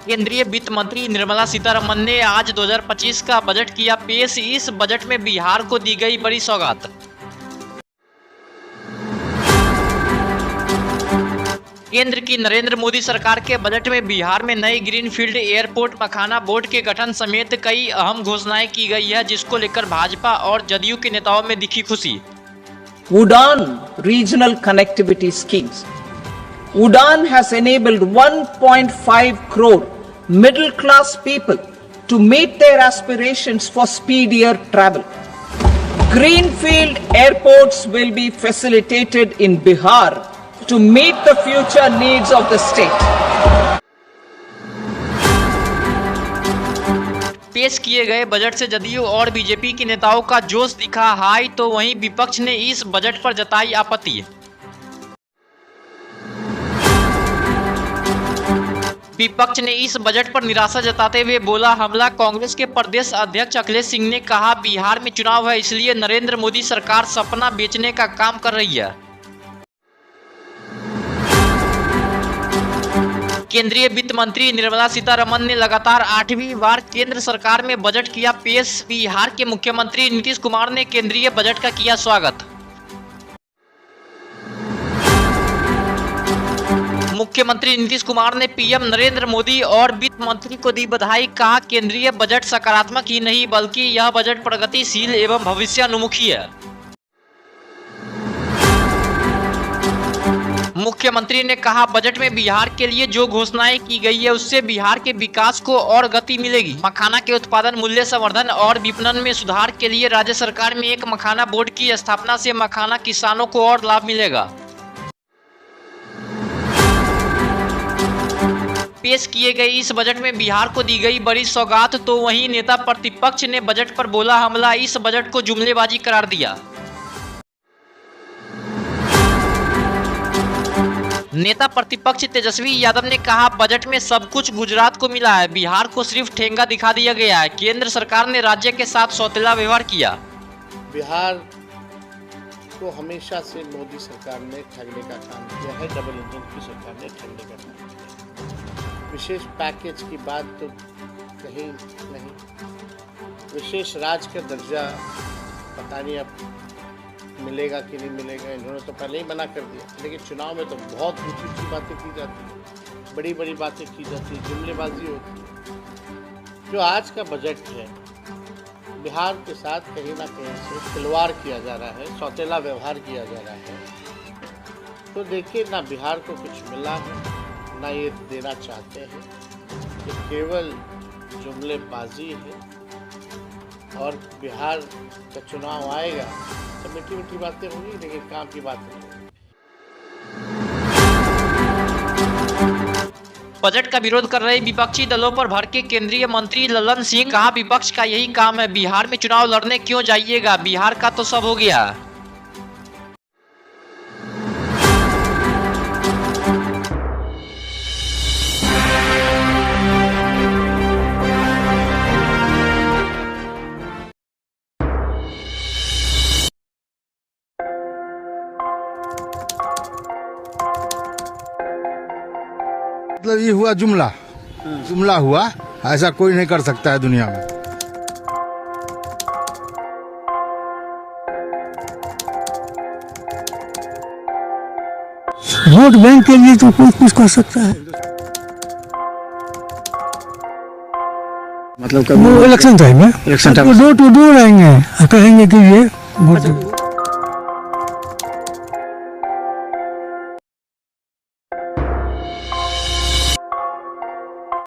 केंद्रीय वित्त मंत्री निर्मला सीतारमण ने आज 2025 का बजट किया पेश। इस बजट में बिहार को दी गई बड़ी सौगात। केंद्र की नरेंद्र मोदी सरकार के बजट में बिहार में नई ग्रीनफील्ड एयरपोर्ट, मखाना बोर्ड के गठन समेत कई अहम घोषणाएं की गई है, जिसको लेकर भाजपा और जदयू के नेताओं में दिखी खुशी। Udan regional connectivity schemes. Udan has enabled 1.5 crore middle class people to meet their aspirations for speedier travel. Greenfield airports will be facilitated in Bihar to meet the future needs of the state. पेश किए गए budget से जदयू और BJP के नेताओं का जोश दिखा हाई, तो वहीं विपक्ष ने इस बजट पर जताई आपत्ति। विपक्ष ने इस बजट पर निराशा जताते हुए बोला हमला। कांग्रेस के प्रदेश अध्यक्ष अखिलेश सिंह ने कहा बिहार में चुनाव है, इसलिए नरेंद्र मोदी सरकार सपना बेचने का काम कर रही है। केंद्रीय वित्त मंत्री निर्मला सीतारमण ने लगातार 8वीं बार केंद्र सरकार में बजट किया पेश। बिहार के मुख्यमंत्री नीतीश कुमार ने केंद्रीय बजट का किया स्वागत। मुख्यमंत्री नीतीश कुमार ने पीएम नरेंद्र मोदी और वित्त मंत्री को दी बधाई। कहा केंद्रीय बजट सकारात्मक ही नहीं बल्कि यह बजट प्रगतिशील एवं भविष्योन्मुखी है। मुख्यमंत्री ने कहा बजट में बिहार के लिए जो घोषणाएं की गई है उससे बिहार के विकास को और गति मिलेगी। मखाना के उत्पादन, मूल्य संवर्धन और विपणन में सुधार के लिए राज्य सरकार में एक मखाना बोर्ड की स्थापना से मखाना किसानों को और लाभ मिलेगा। पेश किए गए इस बजट में बिहार को दी गई बड़ी सौगात, तो वहीं नेता प्रतिपक्ष ने बजट पर बोला हमला। इस बजट को जुमलेबाजी करार दिया। नेता प्रतिपक्ष तेजस्वी यादव ने कहा बजट में सब कुछ गुजरात को मिला है, बिहार को सिर्फ ठेंगा दिखा दिया गया है। केंद्र सरकार ने राज्य के साथ सौतेला व्यवहार किया। बिहार को हमेशा से मोदी सरकार ने ठगने का काम किया है, डबल इंजन की सरकार ने ठगने का काम किया। विशेष पैकेज की बात तो कहीं नहीं, विशेष राज्य का दर्जा पता नहीं अब मिलेगा कि नहीं मिलेगा, इन्होंने तो पहले ही मना कर दिया। लेकिन चुनाव में तो बहुत ऊंची बातें की जाती है, बड़ी बड़ी बातें की जाती है, जुमलेबाजी होती है। जो आज का बजट है, बिहार के साथ कहीं ना कहीं से खिलवाड़ किया जा रहा है, सौतेला व्यवहार किया जा रहा है। तो देखिए ना बिहार को कुछ मिला है ना ये देना चाहते हैं, ये केवल जुमलेबाजी है। और बिहार का चुनाव आएगा तो मीठी मीठी बातें होंगी, लेकिन काम की बात नहीं होगी। बजट का विरोध कर रहे विपक्षी दलों पर भड़के केंद्रीय मंत्री ललन सिंह। कहा विपक्ष का यही काम है, बिहार में चुनाव लड़ने क्यों जाइएगा, बिहार का तो सब हो गया। मतलब ये हुआ जुमला हुआ, ऐसा कोई नहीं कर सकता है दुनिया में। वोट बैंक के लिए तो कोई कुछ कर सकता है। मतलब वो इलेक्शन टाइम है, election time door to door आएंगे, कहेंगे कि ये वोट